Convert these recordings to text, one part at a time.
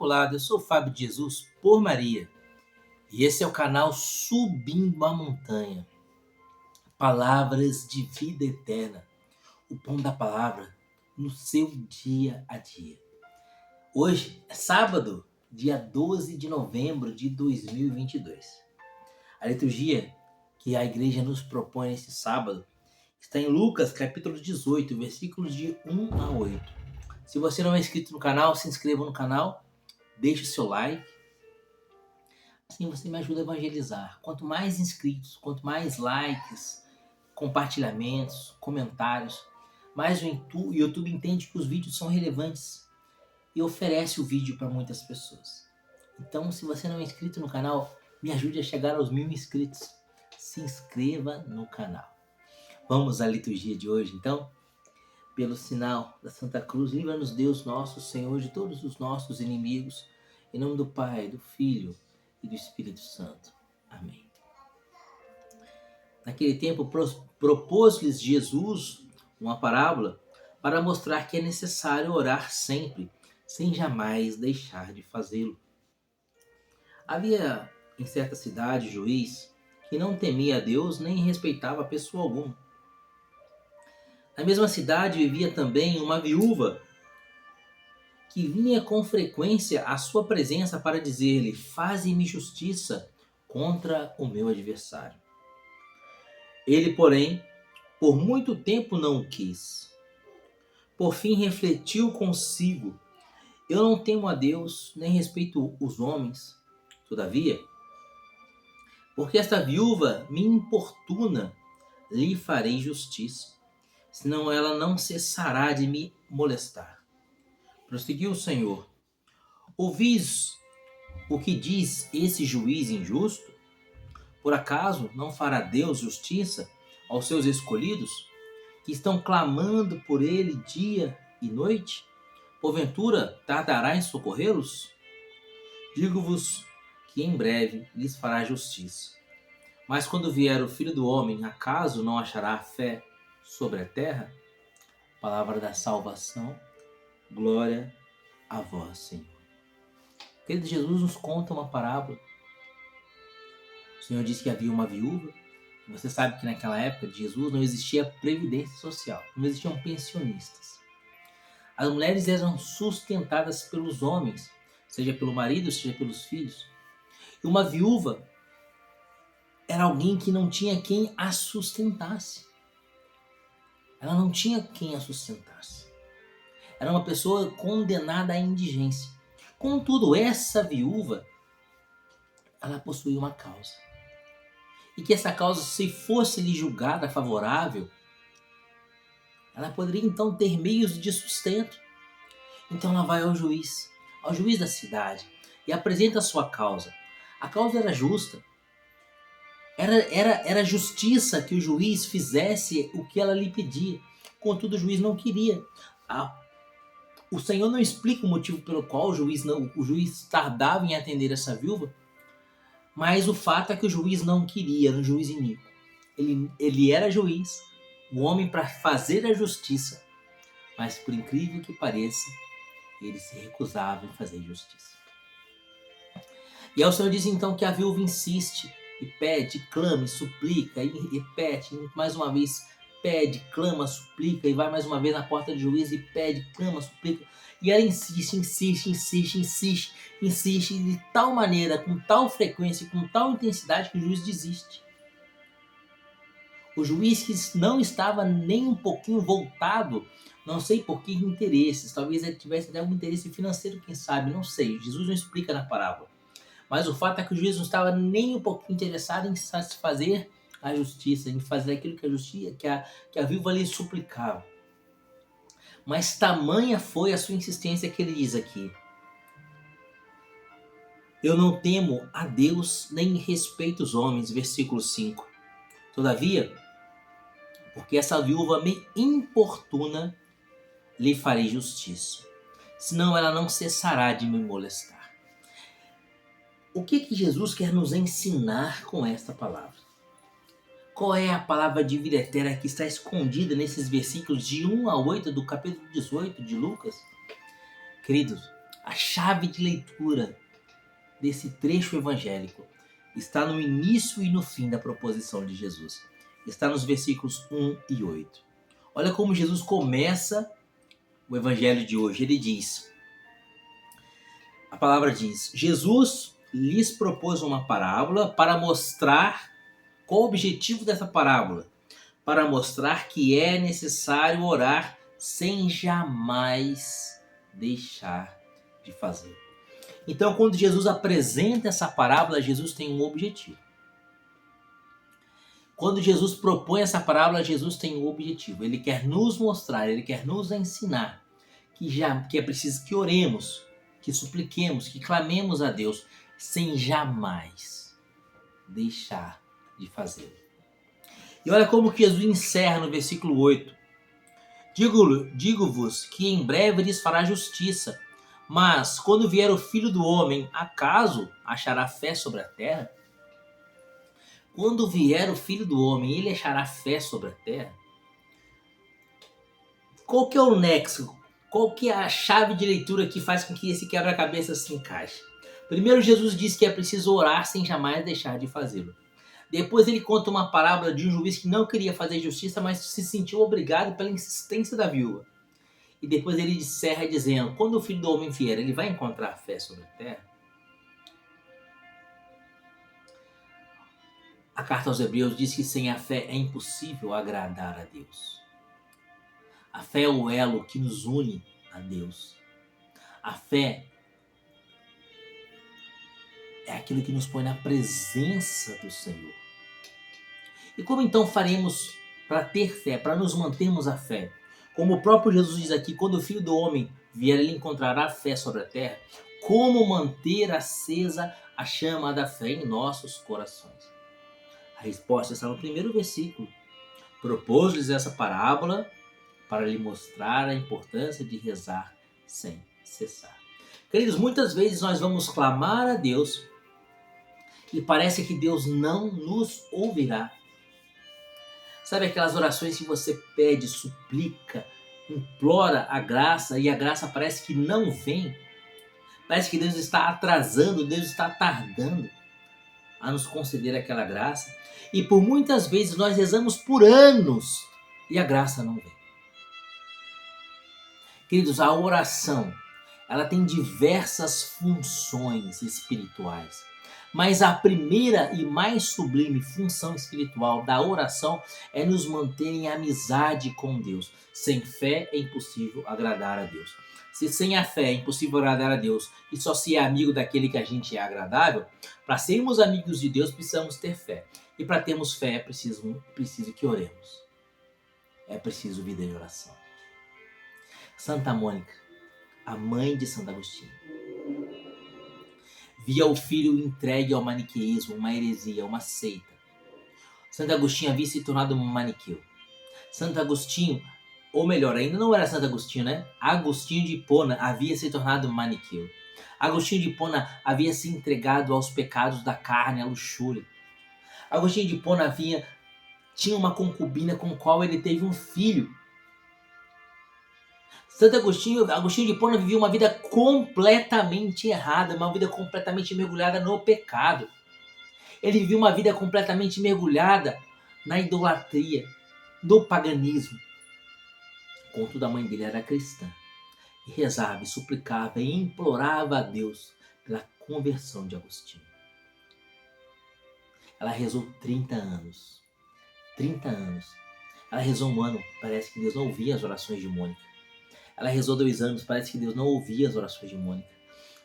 Imaculado, eu sou o Fábio de Jesus por Maria e esse é o canal Subindo a Montanha. Palavras de vida eterna, o pão da palavra no seu dia a dia. Hoje é sábado, dia 12 de novembro de 2022. A liturgia que a igreja nos propõe nesse sábado está em Lucas capítulo 18, versículos de 1 a 8. Se você não é inscrito no canal, se inscreva no canal, deixe o seu like. Assim você me ajuda a evangelizar. Quanto mais inscritos, quanto mais likes, compartilhamentos, comentários, mais o YouTube entende que os vídeos são relevantes e oferece o vídeo para muitas pessoas. Então, se você não é inscrito no canal, me ajude a chegar aos 1000 inscritos. Se inscreva no canal. Vamos à liturgia de hoje, então? Pelo sinal da Santa Cruz, livra-nos Deus nosso Senhor de todos os nossos inimigos. Em nome do Pai, do Filho e do Espírito Santo. Amém. Naquele tempo, propôs-lhes Jesus uma parábola para mostrar que é necessário orar sempre, sem jamais deixar de fazê-lo. Havia em certa cidade juiz que não temia a Deus nem respeitava pessoa alguma. Na mesma cidade vivia também uma viúva que vinha com frequência à sua presença para dizer-lhe: faze-me justiça contra o meu adversário. Ele, porém, por muito tempo não o quis. Por fim refletiu consigo: eu não temo a Deus, nem respeito os homens. Todavia, porque esta viúva me importuna, lhe farei justiça, senão ela não cessará de me molestar. Prosseguiu o Senhor: ouvis o que diz esse juiz injusto? Por acaso não fará Deus justiça aos seus escolhidos, que estão clamando por ele dia e noite? Porventura tardará em socorrê-los? Digo-vos que em breve lhes fará justiça. Mas quando vier o Filho do Homem, acaso não achará fé sobre a terra? Palavra da salvação. Glória a vós, Senhor. Querido, Jesus nos conta uma parábola. O Senhor disse que havia uma viúva. Você sabe que naquela época de Jesus não existia previdência social, não existiam pensionistas. As mulheres eram sustentadas pelos homens, seja pelo marido, seja pelos filhos. E uma viúva era alguém que não tinha quem a sustentasse. Ela não tinha quem a sustentasse. Era uma pessoa condenada à indigência. Contudo, essa viúva, ela possuía uma causa. E que essa causa, se fosse lhe julgada favorável, ela poderia então ter meios de sustento. Então ela vai ao juiz da cidade, e apresenta a sua causa. A causa era justa. Era justiça que o juiz fizesse o que ela lhe pedia. Contudo, o juiz não queria. O Senhor não explica o motivo pelo qual o juiz tardava em atender essa viúva, mas o fato é que o juiz não queria, era um juiz iníquo. Ele era juiz, o homem para fazer a justiça, mas por incrível que pareça, ele se recusava em fazer justiça. E aí o Senhor diz então que a viúva insiste e pede, clama e suplica, e repete mais uma vez, pede, clama, suplica, e vai mais uma vez na porta do juiz e pede, clama, suplica. E ela insiste de tal maneira, com tal frequência, com tal intensidade que o juiz desiste. O juiz que não estava nem um pouquinho voltado, não sei por que interesses, talvez ele tivesse até algum interesse financeiro, quem sabe, não sei, Jesus não explica na parábola. Mas o fato é que o juiz não estava nem um pouquinho interessado em satisfazer a justiça, em fazer aquilo que a viúva lhe suplicava. Mas tamanha foi a sua insistência que ele diz aqui: eu não temo a Deus nem respeito os homens, versículo 5. Todavia, porque essa viúva me importuna, lhe farei justiça, senão ela não cessará de me molestar. O que Jesus quer nos ensinar com esta palavra? Qual é a palavra de vida eterna que está escondida nesses versículos de 1 a 8 do capítulo 18 de Lucas? Queridos, A chave de leitura desse trecho evangélico está no início e no fim da proposição de Jesus. Está nos versículos 1 e 8. Olha como Jesus começa o evangelho de hoje. Ele diz, a palavra diz, Jesus lhes propôs uma parábola para mostrar qual o objetivo dessa parábola. Para mostrar que é necessário orar sem jamais deixar de fazer. Então, quando Jesus apresenta essa parábola, Jesus tem um objetivo. Quando Jesus propõe essa parábola, Jesus tem um objetivo. Ele quer nos mostrar, ele quer nos ensinar que é preciso que oremos, que supliquemos, que clamemos a Deus sem jamais deixar de fazê-lo. E olha como que Jesus encerra no versículo 8. Digo-vos que em breve lhes fará justiça, mas quando vier o Filho do Homem, acaso achará fé sobre a terra? Quando vier o Filho do Homem, ele achará fé sobre a terra? Qual que é o nexo? Qual que é a chave de leitura que faz com que esse quebra-cabeça se encaixe? Primeiro, Jesus diz que é preciso orar sem jamais deixar de fazê-lo. Depois ele conta uma parábola de um juiz que não queria fazer justiça, mas se sentiu obrigado pela insistência da viúva. E depois ele encerra dizendo, quando o Filho do Homem vier, ele vai encontrar fé sobre a terra? A carta aos Hebreus diz que sem a fé é impossível agradar a Deus. A fé é o elo que nos une a Deus. A fé é aquilo que nos põe na presença do Senhor. E como então faremos para ter fé, para nos mantermos a fé? Como o próprio Jesus diz aqui, quando o Filho do Homem vier, ele encontrará fé sobre a terra. Como manter acesa a chama da fé em nossos corações? A resposta está no primeiro versículo. Propôs-lhes essa parábola para lhe mostrar a importância de rezar sem cessar. Queridos, muitas vezes nós vamos clamar a Deus e parece que Deus não nos ouvirá. Sabe aquelas orações que você pede, suplica, implora a graça e a graça parece que não vem? Parece que Deus está atrasando, Deus está tardando a nos conceder aquela graça. E por muitas vezes nós rezamos por anos e a graça não vem. Queridos, a oração, ela tem diversas funções espirituais. Mas a primeira e mais sublime função espiritual da oração é nos manter em amizade com Deus. Sem fé é impossível agradar a Deus. Se sem a fé é impossível agradar a Deus e só se é amigo daquele que a gente é agradável, para sermos amigos de Deus precisamos ter fé. E para termos fé é preciso que oremos. É preciso vida de oração. Santa Mônica, a mãe de Santo Agostinho, via o filho entregue ao maniqueísmo, uma heresia, uma seita. Santo Agostinho havia se tornado um maniqueu. Santo Agostinho, ou melhor, ainda não era Santo Agostinho, né? Agostinho de Hipona havia se tornado um maniqueu. Agostinho de Hipona havia se entregado aos pecados da carne, à luxúria. Agostinho de Hipona tinha uma concubina com a qual ele teve um filho. Santo Agostinho de Hipona vivia uma vida completamente errada, uma vida completamente mergulhada no pecado. Ele vivia uma vida completamente mergulhada na idolatria, no paganismo. Contudo, a mãe dele era cristã e rezava, e suplicava e implorava a Deus pela conversão de Agostinho. Ela rezou 30 anos. 30 anos. Ela rezou um ano, parece que Deus não ouvia as orações de Mônica. Ela rezou 2 anos, parece que Deus não ouvia as orações de Mônica.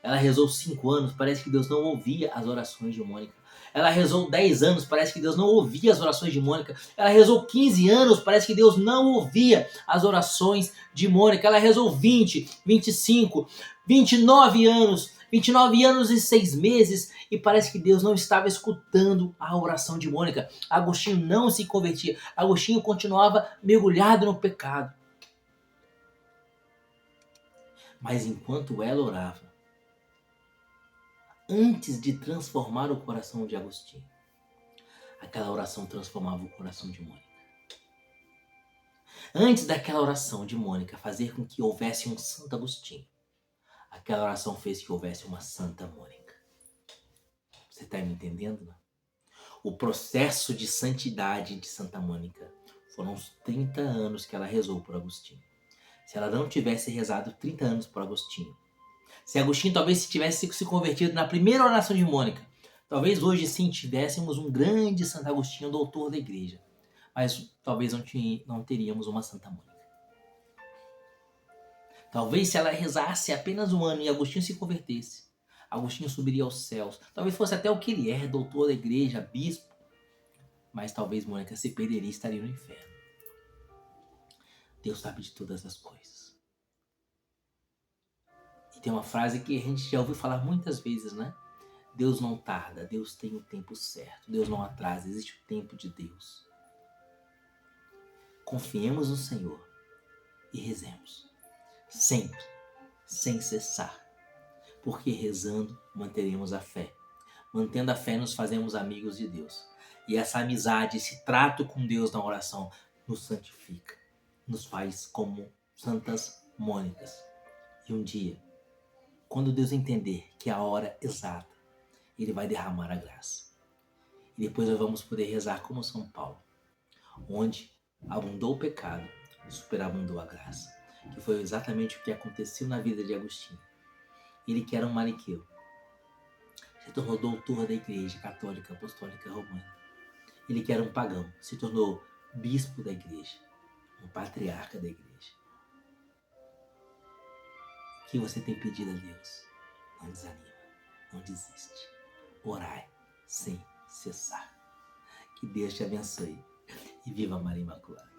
Ela rezou 5 anos, parece que Deus não ouvia as orações de Mônica. Ela rezou 10 anos, parece que Deus não ouvia as orações de Mônica. Ela rezou 15 anos, parece que Deus não ouvia as orações de Mônica. Ela rezou 20, 25, 29 anos, 29 anos e 6 meses, e parece que Deus não estava escutando a oração de Mônica. Agostinho não se convertia. Agostinho continuava mergulhado no pecado. Mas enquanto ela orava, antes de transformar o coração de Agostinho, aquela oração transformava o coração de Mônica. Antes daquela oração de Mônica fazer com que houvesse um Santo Agostinho, Aquela oração fez que houvesse uma Santa Mônica. Você está me entendendo, não? O processo de santidade de Santa Mônica foram uns 30 anos que ela rezou por Agostinho. Se ela não tivesse rezado 30 anos por Agostinho, se Agostinho talvez tivesse se convertido na primeira oração de Mônica, talvez hoje sim tivéssemos um grande Santo Agostinho, doutor da igreja. Mas talvez não teríamos uma Santa Mônica. Talvez se ela rezasse apenas um ano e Agostinho se convertesse, Agostinho subiria aos céus. Talvez fosse até o que ele é, doutor da igreja, bispo. Mas talvez Mônica se perderia e estaria no inferno. Deus sabe de todas as coisas. E tem uma frase que a gente já ouviu falar muitas vezes, né? Deus não tarda, Deus tem o tempo certo. Deus não atrasa, existe o tempo de Deus. Confiemos no Senhor e rezemos. Sempre, sem cessar. Porque rezando, manteremos a fé. Mantendo a fé, nos fazemos amigos de Deus. E essa amizade, esse trato com Deus na oração, nos santifica. Nos faz como santas Mônicas. E um dia, quando Deus entender que é a hora exata, Ele vai derramar a graça. E depois nós vamos poder rezar como São Paulo, onde abundou o pecado e superabundou a graça. Que foi exatamente o que aconteceu na vida de Agostinho. Ele que era um maniqueu, se tornou doutor da Igreja Católica Apostólica Romana. Ele que era um pagão, se tornou bispo da Igreja, um patriarca da Igreja. O que você tem pedido a Deus? Não desanima, não desiste. Orai sem cessar. Que Deus te abençoe e viva Maria Imaculada.